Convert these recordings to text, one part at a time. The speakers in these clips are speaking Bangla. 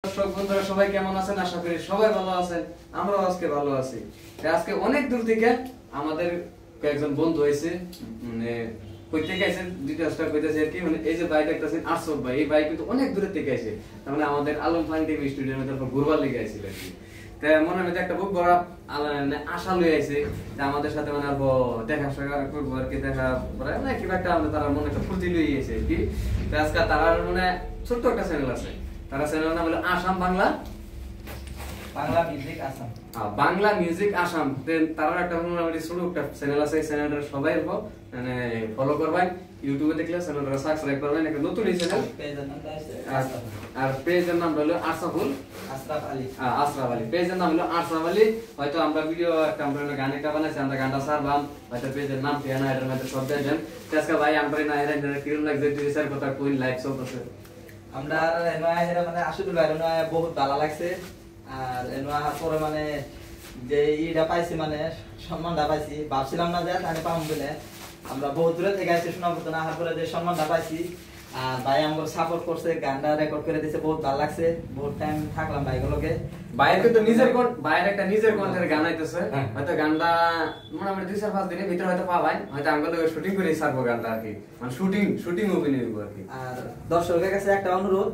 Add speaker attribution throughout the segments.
Speaker 1: দর্শক বন্ধুরা সবাই কেমন আছেন? আশা করি সবাই ভালো আছেন। আমরাও আজকে ভালো আছি। আজকে অনেক দূর থেকে আমাদের কয়েকজন বন্ধু হয়েছে, মানে কই থেকে আইছে ডিটেইলসটা কইতাছে আর কি। মানে এই যে ভাই দেখতেছেন আরশদ ভাই, এই ভাই কিন্তু অনেক দূর থেকে আইছে। তার মানে আমাদের আলম ফান টিভি স্টুডিওর মধ্যে ঘুরবার লেগে আইছিল আর কি। তাই মনে হয় একটা বুক বড় আশা লই আইছে যে আমাদের সাথে মানে আরো দেখা সাক্ষাৎ করবো আর কি, দেখা পরে না কি একটা আমাদের তারা মনে একটা ফুর্তি লই আইছে আর কি। তাই আজকে তারা মানে ছোট্ট একটা চ্যানেল আছে, তারা চ্যানেলের নাম হলো আসাম বাংলা
Speaker 2: মিউজিক আসাম।
Speaker 1: বাংলা মিউজিক আসাম। তারা একটা মোটামুটি ছোট একটা চ্যানেল আছে, এই চ্যানেলটা সবাই মানে ফলো করবেন। ইউটিউবে দেখলে চ্যানেলটা সাবস্ক্রাইব করবেন, একটা নতুন চ্যানেল। আর পেজের নাম হলো আশরাফ আলী। পেজের নাম হলো আশরাফ আলী। হয়তো আমরা ভিডিও একটা আমরা গান একটা বানাইছি, আমরা গানটা ছাড়বাম, হয়তো পেজের নাম ঠিকানা এটার মধ্যে সব দিয়ে দেন। আজকে ভাই আমরা না এরা কিরকম লাগছে দুই চার কথা কই লাইভ চলতেছে।
Speaker 2: আমরা মানে আসলে বহুত ভালো লাগছে। আর পরে মানে যে ইটা পাইছি, মানে সম্মানটা পাইছি, ভাবছিলাম না যে তাহলে পাম বলে। আমরা বহুত দূরে থেকে আসছি শোনাবো না, পরে যে সম্মানটা পাইছি। আর ভাই আমার সাপোর্ট করছে, গানটা রেকর্ড করে দিয়েছে, বহুত ভালো লাগছে। বহুত টাইম থাকলাম ভাইগুলোকে।
Speaker 1: ভাইয়ের কিন্তু ভাইয়ের একটা নিজের কণ্ঠের গান আইতেছে। হয়তো গানটা মোটামুটি 2-4-5 দিনের ভিতরে হয়তো পাবেন, হয়তো আমরা শুটিং করে ছাড়বো গানটা আর কি, মানে শুটিং অভিনয় করবো আর কি।
Speaker 2: আর দর্শকের কাছে একটা অনুরোধ,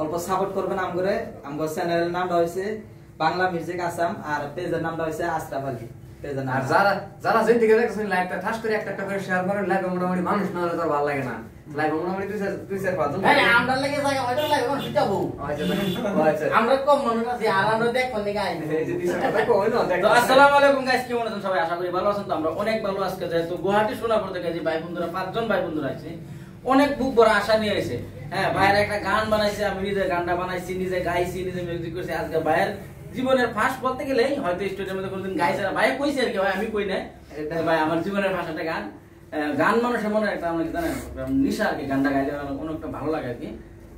Speaker 2: অল্প সাপোর্ট করবেন আমগরে। আমগর চ্যানেলের নামটা হইছে বাংলা মিউজিক আসাম, আর পেজের নামটা হইছে আশরাফ আলী।
Speaker 1: আর যারা যেই দিকে দেখছেন লাইভটা ঠাস করে একটা করে শেয়ার করেন। লাইভ মোটামুটি মানুষ না হলে তো ভালো লাগে না। লাইভ মোটামুটি 2-4-5 জন।
Speaker 3: আরে আমরা লাগে জায়গা ওইটা লাগে কোন শিখাবো।
Speaker 1: আচ্ছা
Speaker 3: আমরা কম মানুষ আছি, আর আমরা দেখব না গাই।
Speaker 1: এই যে দিশা কথা কই না দেখ।
Speaker 3: তো আসসালামু আলাইকুম গাইস, কেমন আছেন সবাই? আশা করি ভালো আছেন। তো আমরা অনেক ভালো আজকে যেহেতু গুয়াহাটি সোনাপুর থেকে যে ভাই বন্ধুরা 5 জন ভাই বন্ধুরা আছে, অনেক বুক বড় আশা নিয়ে আইছে। হ্যাঁ, ভাইয়ের একটা গান বানাইছে, আমি নিজে গানটা বানাইছি, নিজে গাইছি, নিজে মিউজিক করছি। আজকে ভাইয়ের জীবনের ফার্স্ট বলতে গেলেই হয়তো স্টুডিওর মধ্যে কোনদিন গাইছে না, ভাই কইছে আর কি, ভাই আমি কই নাই, ভাই আমার জীবনের ফার্স্ট একটা গান। গান মানুষের মনে একটা আমাকে জানেন নিশা আর কি, গানটা গাইলে অনেক একটা ভালো লাগে আর কি।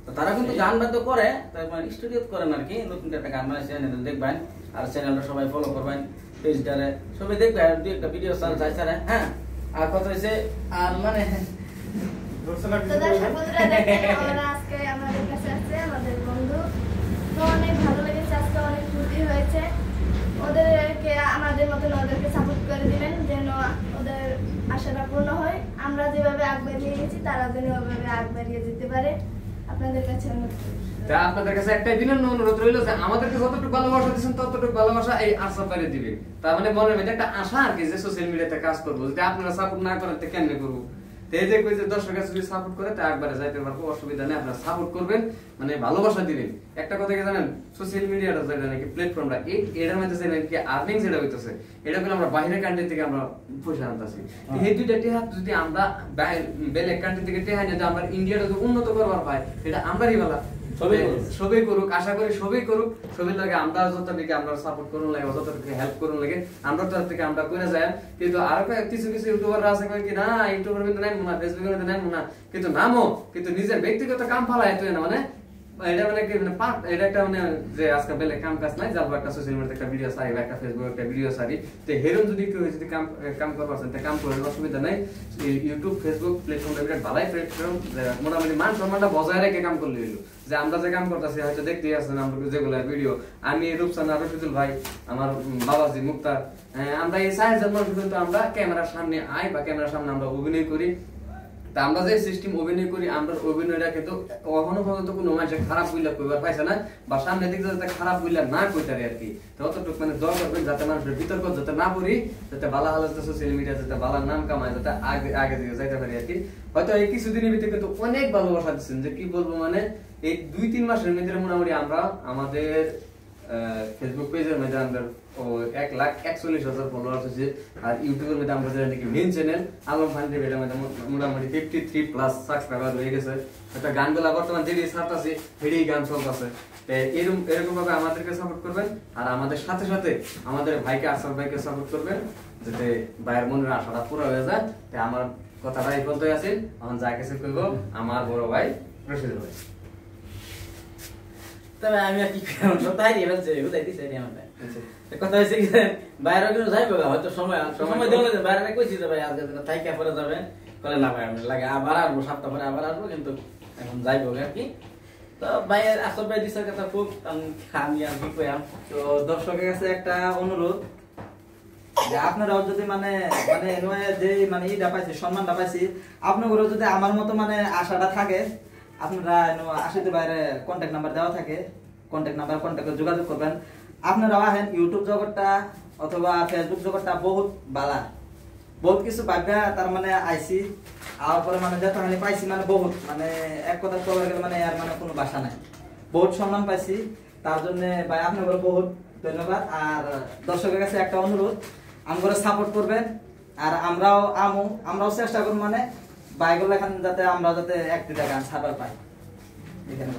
Speaker 3: তো তারা কিন্তু গান বাদ্য করে, তারপর স্টুডিও করেন আর কি। নতুন একটা গান বানাইছে, দেখবেন। আর চ্যানেলটা সবাই ফলো করবেন, পেজটারে সবাই দেখবেন। দুই একটা ভিডিও চাল চাই স্যার। হ্যাঁ, আর কথা হইছে আর মানে
Speaker 4: আজকে আমাদের কাছে আছে আমাদের বন্ধু, তো অনেক ভালো লেগেছে, আজকে অনেক ফুর্তি হয়েছে। ওদেরকে আমাদের মতন ওদেরকে সাপোর্ট করে দিবেন, যেন ওদের আশাটা পূর্ণ হয়। আমরা যেভাবে আগ বাড়িয়ে গেছি তারা যেন ওভাবে আগ বাড়িয়ে যেতে পারে। আপনাদের কাছে
Speaker 1: তা আপনাদের কাছে একটাই বিনম্র অনুরোধ রইল যে আমাদেরকে যতটুকু ভালোবাসা দিচ্ছেন ততটুকু ভালোবাসা এই আশরাফ ভাইরে দিবেন। তার মানে মনের মধ্যে একটা আশা আর কি, যে সোশ্যাল মিডিয়াতে কাজ করবো। যদি আপনারা সাপোর্ট না করেন তো কেমনে করবো? এই যে কই যে দর্শকের যদি সাপোর্ট করে তা একবারে যাইতে পারবো, অসুবিধা নেই। আপনারা সাপোর্ট করবেন, মানে ভালোবাসা দিবেন। একটা কথা কি জানেন, সোশ্যাল মিডিয়াটা যেটা নাকি প্ল্যাটফর্মটা, এটার মধ্যে যে নাকি আর্নিং যেটা হইতেছে, এটা কিন্তু আমরা বাইরের কান্ট্রি থেকে আমরা পয়সা আনতেছি। এই দুইটা টেহা যদি আমরা বেলেগ কান্ট্রি থেকে টেহা নিয়ে আমরা ইন্ডিয়াটা যদি উন্নত করবার পাই, এটা আমরাই ভালো। সবাই করুক, আশা করি সবাই করুক। সবাই লাগে আমরা যতটুকু আমরা সাপোর্ট করুন লাগে, যতটুকু হেল্প করুন লাগে, আমরা তার থেকে আমরা করে যাই। কিন্তু আরো কিছু কিছু ইউটিউবাররা আছে কি না, ইউটিউবের মধ্যে নাই মনে, ফেসবুকের মধ্যে নাই মনে, কিন্তু নামও কিন্তু নিজের ব্যক্তিগত কাম ফালাই তুই না, মানে এটা মানে কি মানে পার্ট, এটা একটা মানে যে আজকে বেলে কাম কাজ নাই, যাবো একটা সোশ্যাল মিডিয়াতে একটা ভিডিও সারি বা একটা ফেসবুকে একটা ভিডিও সারি, তো হেরুন যদি কেউ যদি কাম করবার চান কাম করেন, অসুবিধা নাই। ইউটিউব ফেসবুক প্ল্যাটফর্মটা বিরাট ভালোই প্ল্যাটফর্ম, মোটামুটি মান সম্মানটা বজায় রেখে কাম করলে হইলো। যে আমরা যে কাম করতেছি হয়তো দেখতেই আছেন আমরা যেগুলো ভিডিও, আমি রূপসানা রশিদুল ভাই, আমার বাবাজি মুক্তার, আমরা এই 4 জন মানুষ কিন্তু আমরা ক্যামেরার সামনে আই বা ক্যামেরার সামনে আমরা অভিনয় করি। তা আমরা যে সিস্টেম অভিনয় করি, আমরা অভিনয়টা কিন্তু কখনো পর্যন্ত কোনো মানুষের খারাপ বইলা কইবার পাইছে না, বা সামনে দিকে যাতে খারাপ বইলা না কইতারে আর কি। ততটুকু মানে দর করবেন যাতে মানুষের বিতর্ক যাতে না পড়ি, যাতে ভালো হালত সোশ্যাল মিডিয়া যাতে ভালো নাম কামায়, যাতে আগে দিকে যাইতে পারি আর কি। হয়তো এই কিছুদিনের ভিতরে কিন্তু অনেক ভালোবাসা দিচ্ছেন, যে কি বলবো, মানে এই 2-3 মাসের মধ্যে মোটামুটি আমরা আমাদের ফেসবুক পেজের মধ্যে আমাদের 1,41,000 ফলোয়ার আছে। আর ইউটিউবের মধ্যে আমরা যেটা নাকি main channel Alam fun TV, এটার মধ্যে মোটামুটি 53+ সাবস্ক্রাইবার হয়ে গেছে। একটা গানগুলা বর্তমান যেটি ছাড়তেছে সেটাই গান চলতেছে। এরকম ভাবে আমাদেরকে সাপোর্ট করবেন, আর আমাদের সাথে সাথে আমাদের ভাইকে আশরাফ ভাইকে সাপোর্ট করবেন, যাতে ভাইয়ের মনের আশাটা পুরো হয়ে যায়। তাই আমার কথাটা এই বলতে আছে, আমার যা কিছু কইব আমার বড় ভাই রশিদুল ভাই।
Speaker 3: তবে আমি আর কি তাই বলছে বুঝাইতেছি আমাদের কথা হয়েছে কি, বাইরে কিন্তু যাইবো হয়তো সময় দেওয়া যায়। বাইরে কইছি যে ভাই আজকে থাইকা পরে যাবেন, করে না ভাই আমি লাগে আবার আসবো, 7টা পরে আবার আসবো, কিন্তু এখন যাইবো আর কি। তো ভাইয়ের আসল ভাই দিছে কথা খুব আমি আর কি কইয়াম।
Speaker 2: তো দর্শকের কাছে একটা অনুরোধ যে আপনারাও যদি মানে মানে এনওয়াই যে মানে ইটা পাইছি সম্মানটা পাইছি আপনাদেরও যদি আমার মতো মানে আশাটা থাকে আপনারা আশিতে বাইরে কন্টাক্ট নাম্বার দেওয়া থাকে কন্টাক্ট নাম্বার কন্টাক্টে যোগাযোগ করবেন। আপনারাও আহেন ইউটিউব জগৎটা অথবা ফেসবুক জগৎটা বহুত বালা বহুত কিছু ভাববা তার মানে আইছি আর পরে মানে যত মানে পাইছি মানে বহুত মানে এক কথা বলা গেলে মানে আর মানে কোনো ভাষা নাই বহুত সম্মান পাইছি তার জন্য ভাই আপনাদের বহুত ধন্যবাদ। আর দর্শকের কাছে একটা অনুরোধ আমরা সাপোর্ট করবেন আর আমরাও চেষ্টা করব মানে বাইগুলো এখানে যাতে আমরা যাতে এক দুটা গান ছাড়বার পাই এখানে